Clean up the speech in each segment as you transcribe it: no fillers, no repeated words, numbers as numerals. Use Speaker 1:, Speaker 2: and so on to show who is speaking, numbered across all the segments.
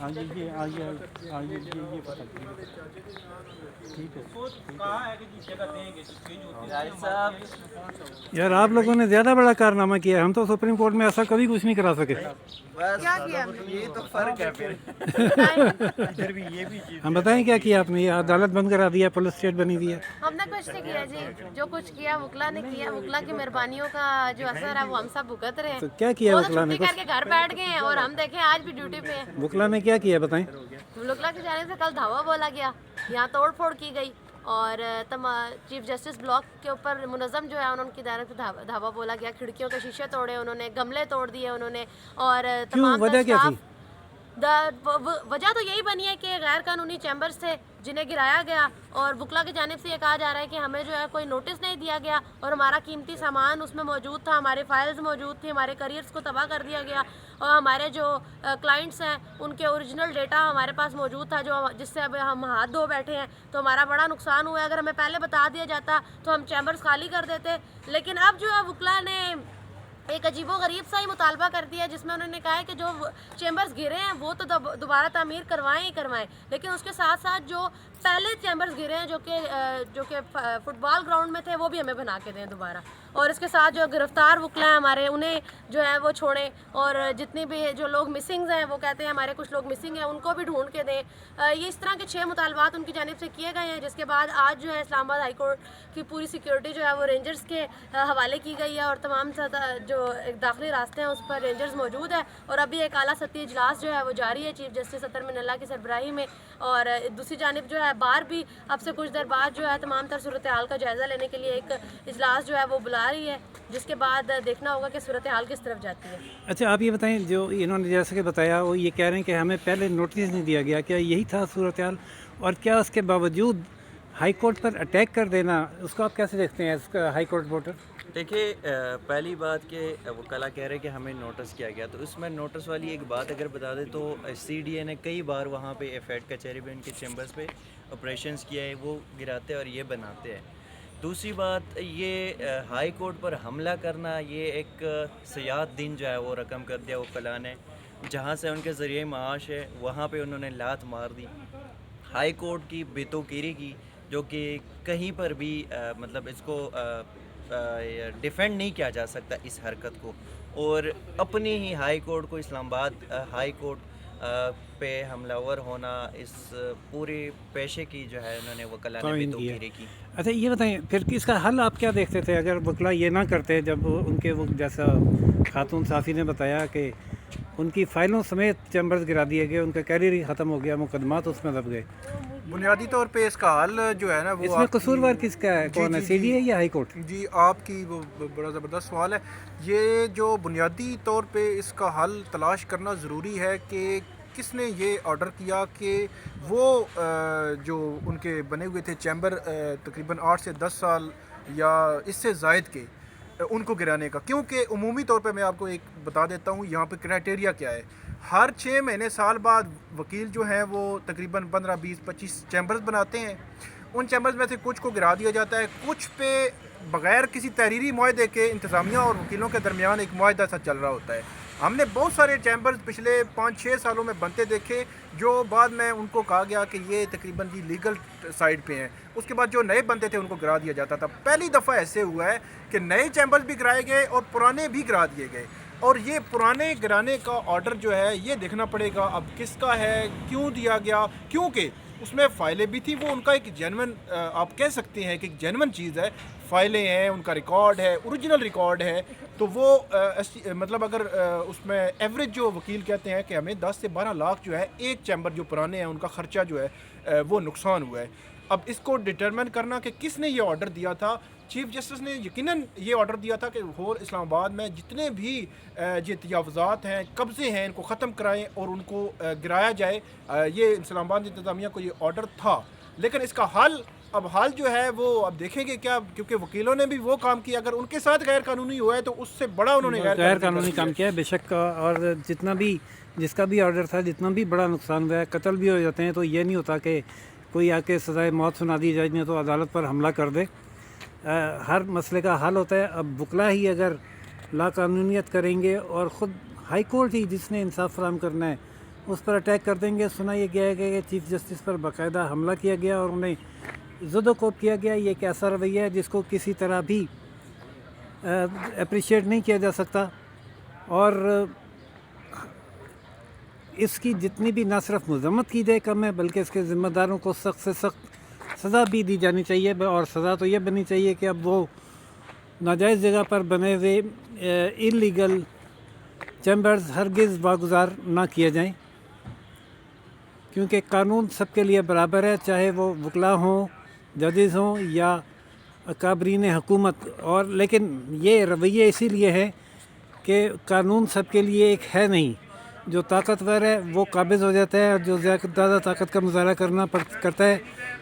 Speaker 1: آئیے یہ آئیے آئیے یہ پتہ کیجیے ٹھیک ہے
Speaker 2: یار آپ لوگوں نے زیادہ بڑا کارنامہ کیا ہے، ہم تو سپریم کورٹ میں ایسا کبھی کچھ نہیں کرا سکے.
Speaker 3: کیا کیا
Speaker 4: یہی تو فرق ہے پھر.
Speaker 1: ادھر بھی یہ بھی چیز
Speaker 2: ہم بتائیں کیا کیا آپ نے؟ یہ عدالت بند کرا دیا، پولیس اسٹیٹ بنی ہوئی ہے.
Speaker 3: ہم نے کچھ نہیں کیا جی، جو کچھ کیا وکلا نے کیا، وکلا کی مہربانیوں کا جو اثر ہے وہ ہم سب بھگت رہے ہیں.
Speaker 2: تو کیا کیا
Speaker 3: وہ تو
Speaker 2: وکلا نے؟
Speaker 3: چھٹی کر کے گھر بیٹھ گئے ہیں اور ہم دیکھیں آج بھی ڈیوٹی پہ ہیں.
Speaker 2: وکلا نے کیا کیا بتائیں؟
Speaker 3: وکلا کی جانب سے کل دھاوا بولا گیا، یہاں توڑ پھوڑ کی گئی اور چیف جسٹس بلاک کے اوپر منظم جو ہے ان کی جانب سے دھاوا بولا گیا. کھڑکیوں کے شیشے توڑے انہوں نے، گملے توڑ دیے انہوں نے، اور تمام
Speaker 2: وجہ کیا تھی؟
Speaker 3: وجہ تو یہی بنی ہے کہ غیر قانونی چیمبرز تھے جنہیں گرایا گیا، اور وکلا کی جانب سے یہ کہا جا رہا ہے کہ ہمیں جو ہے کوئی نوٹس نہیں دیا گیا اور ہمارا قیمتی سامان اس میں موجود تھا، ہمارے فائلز موجود تھی، ہمارے کریئرز کو تباہ کر دیا گیا، اور ہمارے جو کلائنٹس ہیں ان کے اوریجنل ڈیٹا ہمارے پاس موجود تھا جو جس سے اب ہم ہاتھ دھو بیٹھے ہیں. تو ہمارا بڑا نقصان ہوا ہے. اگر ہمیں پہلے بتا دیا جاتا تو ہم چیمبرز خالی کر دیتے. لیکن اب جو ہے وکلا نے ایک عجیب و غریب سا ہی مطالبہ کر دیا جس میں انہوں نے کہا ہے کہ جو چیمبرز گرے ہیں وہ تو دوبارہ تعمیر کروائیں ہی کروائیں، لیکن اس کے ساتھ ساتھ جو پہلے چیمبرز گرے ہیں جو کہ فٹ بال گراؤنڈ میں تھے وہ بھی ہمیں بنا کے دیں دوبارہ. اور اس کے ساتھ جو گرفتار وکلا ہیں ہمارے انہیں جو ہے وہ چھوڑیں، اور جتنی بھی جو لوگ مسنگ ہیں وہ کہتے ہیں ہمارے کچھ لوگ مسنگ ہیں ان کو بھی ڈھونڈ کے دیں. یہ اس طرح کے 6 مطالبات ان کی جانب سے کیے گئے ہیں، جس کے بعد آج جو ہے اسلام آباد ہائی کورٹ کی پوری سیکیورٹی جو ہے وہ رینجرز کے حوالے کی گئی ہے، اور تمام جو ایک داخلی راستے ہیں اس پر رینجرز موجود ہے. اور ابھی ایک اعلیٰ سطحی اجلاس جو ہے وہ جاری ہے چیف جسٹس اطہر من اللہ کی سربراہی میں، اور دوسری جانب جو ہے بار بھی اب سے کچھ دیر بعد جو ہے تمام تر صورتحال کا جائزہ لینے کے لیے ایک اجلاس جو ہے وہ بلا رہی ہے، جس کے بعد دیکھنا ہوگا کہ صورتحال کس طرف جاتی ہے.
Speaker 2: اچھا آپ یہ بتائیں، جو انہوں نے جیسے کہ بتایا وہ یہ کہہ رہے ہیں کہ ہمیں پہلے نوٹس نہیں دیا گیا، کیا یہی تھا صورتحال؟ اور کیا اس کے باوجود ہائی کورٹ پر اٹیک کر دینا، اس کو آپ کیسے دیکھتے ہیں اس کا ہائی کورٹ ووٹر؟
Speaker 4: دیکھیے پہلی بات کہ وکلا کہہ رہے کہ ہمیں نوٹس کیا گیا، تو اس میں نوٹس والی ایک بات اگر بتا دیں تو سی ڈی اے نے کئی بار وہاں پہ ایفیڈ کچہری پہ ان کے چیمبرز پہ آپریشنز کیا ہے، وہ گراتے اور یہ بناتے ہیں. دوسری بات یہ ہائی کورٹ پر حملہ کرنا، یہ ایک سیاحت دن جو ہے وہ رقم کر دیا وکلا نے، جہاں سے ان کے ذریعہ معاش ہے وہاں پہ انہوں نے لات مار دی. ہائی کورٹ کی بیتوکیری کی، جو کہ کہیں پر بھی مطلب اس کو ڈیفینڈ نہیں کیا جا سکتا اس حرکت کو، اور اپنی ہی ہائی کورٹ کو، اسلام آباد ہائی کورٹ پہ حملہ ور ہونا، اس پورے پیشے کی جو ہے انہوں نے وکلا نے بیتوکیری کی.
Speaker 2: اچھا یہ بتائیں پھر اس کا حل آپ کیا دیکھتے تھے اگر وکلا یہ نہ کرتے؟ جب ان کے وہ جیسا خاتون صحافی نے بتایا کہ ان کی فائلوں سمیت چیمبرز گرا دیے گئے، ان کا کیریئر ہی ختم ہو گیا، مقدمات اس میں دب گئے.
Speaker 5: بنیادی طور پہ اس کا حل جو ہے نا وہ
Speaker 2: اس میں قصوروار کس کا ہے؟ کون ہے، سی ڈی اے یا ہائی کورٹ؟
Speaker 5: جی آپ کی وہ بڑا زبردست سوال ہے. یہ جو بنیادی طور پہ اس کا حل تلاش کرنا ضروری ہے کہ کس نے یہ آرڈر کیا کہ وہ جو ان کے بنے ہوئے تھے چیمبر تقریباً 8 سے 10 سال یا اس سے زائد کے، ان کو گرانے کا. کیونکہ عمومی طور پہ میں آپ کو ایک بتا دیتا ہوں یہاں پہ کرائٹیریا کیا ہے. ہر 6 مہینے سال بعد وکیل جو ہیں وہ تقریباً 15 20 25 چیمبرز بناتے ہیں. ان چیمبرز میں سے کچھ کو گرا دیا جاتا ہے، کچھ پہ بغیر کسی تحریری معاہدے کے انتظامیہ اور وکیلوں کے درمیان ایک معاہدہ سا چل رہا ہوتا ہے. ہم نے بہت سارے چیمبرز پچھلے 5-6 سالوں میں بنتے دیکھے جو بعد میں ان کو کہا گیا کہ یہ تقریباً جی لیگل سائڈ پہ ہیں. اس کے بعد جو نئے بنتے تھے ان کو گرا دیا جاتا تھا. پہلی دفعہ ایسے ہوا ہے کہ نئے چیمبرز بھی گرائے گئے اور پرانے بھی گرا دیے گئے. اور یہ پرانے گرانے کا آرڈر جو ہے یہ دیکھنا پڑے گا اب کس کا ہے، کیوں دیا گیا. کیونکہ اس میں فائلیں بھی تھی، وہ ان کا ایک جینون آپ کہہ سکتے ہیں کہ ایک جینون چیز ہے. فائلیں ہیں، ان کا ریکارڈ ہے، اوریجنل ریکارڈ ہے. تو وہ مطلب اگر اس میں ایوریج جو وکیل کہتے ہیں کہ ہمیں 10 سے 12 لاکھ جو ہے ایک چیمبر جو پرانے ہیں ان کا خرچہ جو ہے وہ نقصان ہوا ہے. اب اس کو ڈٹرمن کرنا کہ کس نے یہ آرڈر دیا تھا. چیف جسٹس نے یقیناً یہ آرڈر دیا تھا کہ ہول اسلام آباد میں جتنے بھی یہ تجاوزات ہیں، قبضے ہیں، ان کو ختم کرائیں اور ان کو گرایا جائے. یہ اسلام آباد انتظامیہ کو یہ آرڈر تھا. لیکن اس کا حل جو ہے وہ اب دیکھیں گے کیا، کیونکہ وکیلوں نے بھی وہ کام کیا. اگر ان کے ساتھ غیر قانونی ہوا ہے تو اس سے بڑا انہوں نے
Speaker 2: غیر قانونی کام کیا ہے بے شک. اور جتنا بھی جس کا بھی آرڈر تھا، جتنا بھی بڑا نقصان ہوا ہے، قتل بھی ہو جاتے ہیں تو یہ نہیں ہوتا کہ کوئی آ کے سزائے موت سنا دی جائے نہیں تو عدالت پر حملہ کر دے. ہر مسئلے کا حل ہوتا ہے. اب وکلا ہی اگر لا قانونیت کریں گے اور خود ہائی کورٹ ہی جس نے انصاف فراہم کرنا ہے اس پر اٹیک کر دیں گے. سنا یہ گیا ہے کہ چیف جسٹس پر باقاعدہ حملہ کیا گیا اور انہیں زد و کوب کیا گیا. یہ ایک ایسا رویہ ہے جس کو کسی طرح بھی اپریشیٹ نہیں کیا جا سکتا, اور اس کی جتنی بھی نہ صرف مذمت کی جائے کم ہے, بلکہ اس کے ذمہ داروں کو سخت سے سخت سزا بھی دی جانی چاہیے. اور سزا تو یہ بننی چاہیے کہ اب وہ ناجائز جگہ پر بنے ہوئے انلیگل چیمبرز ہرگز واگزار نہ کیے جائیں, کیونکہ قانون سب کے لیے برابر ہے, چاہے وہ وکلاء ہوں, ججز ہوں یا اکابرین حکومت. اور لیکن یہ رویہ اسی لیے ہے کہ قانون سب کے لیے ایک ہے نہیں. جو طاقتور ہے وہ قابض ہو جاتا ہے, اور جو زیادہ طاقت کا مظاہرہ کرتا ہے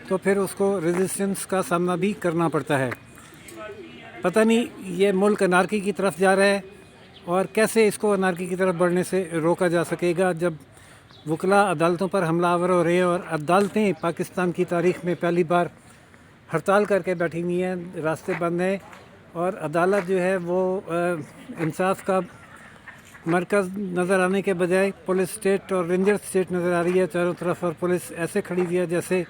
Speaker 2: تو پھر اس کو ریزسٹنس کا سامنا بھی کرنا پڑتا ہے. پتہ نہیں یہ ملک انارکی کی طرف جا رہا ہے, اور کیسے اس کو انارکی کی طرف بڑھنے سے روکا جا سکے گا جب وکلاء عدالتوں پر حملہ آور ہو رہے ہیں, اور عدالتیں پاکستان کی تاریخ میں پہلی بار ہڑتال کر کے بیٹھی ہوئی ہیں, راستے بند ہیں, اور عدالت جو ہے وہ انصاف کا مرکز نظر آنے کے بجائے پولیس اسٹیٹ اور رینجر اسٹیٹ نظر آ رہی ہے چاروں طرف, اور پولیس ایسے کھڑی ہوئی ہے جیسے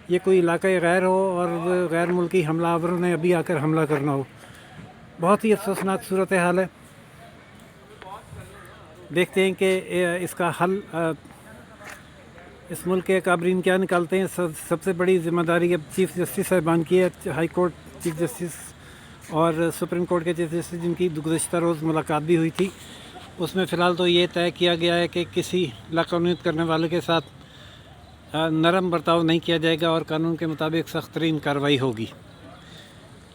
Speaker 2: یہ کوئی علاقۂ غیر ہو اور غیر ملکی حملہ آوروں نے ابھی آ کر حملہ کرنا ہو. بہت ہی افسوسناک صورتحال ہے. دیکھتے ہیں کہ اس کا حل اس ملک کے اکابرین کیا نکالتے ہیں. سب سے بڑی ذمہ داری اب چیف جسٹس صاحبان کی ہے, ہائی کورٹ چیف جسٹس اور سپریم کورٹ کے چیف جسٹس جن کی گزشتہ روز ملاقات بھی ہوئی تھی. اس میں فی الحال تو یہ طے کیا گیا ہے کہ کسی لاقانونیت کرنے والے کے ساتھ نرم برتاؤ نہیں کیا جائے گا, اور قانون کے مطابق سخت ترین کارروائی ہوگی.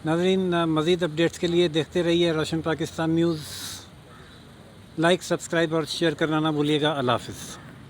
Speaker 2: ناظرین, مزید اپڈیٹس کے لیے دیکھتے رہیے روشن پاکستان نیوز. لائک, سبسکرائب اور شیئر کرنا نہ بھولیے گا. اللہ حافظ.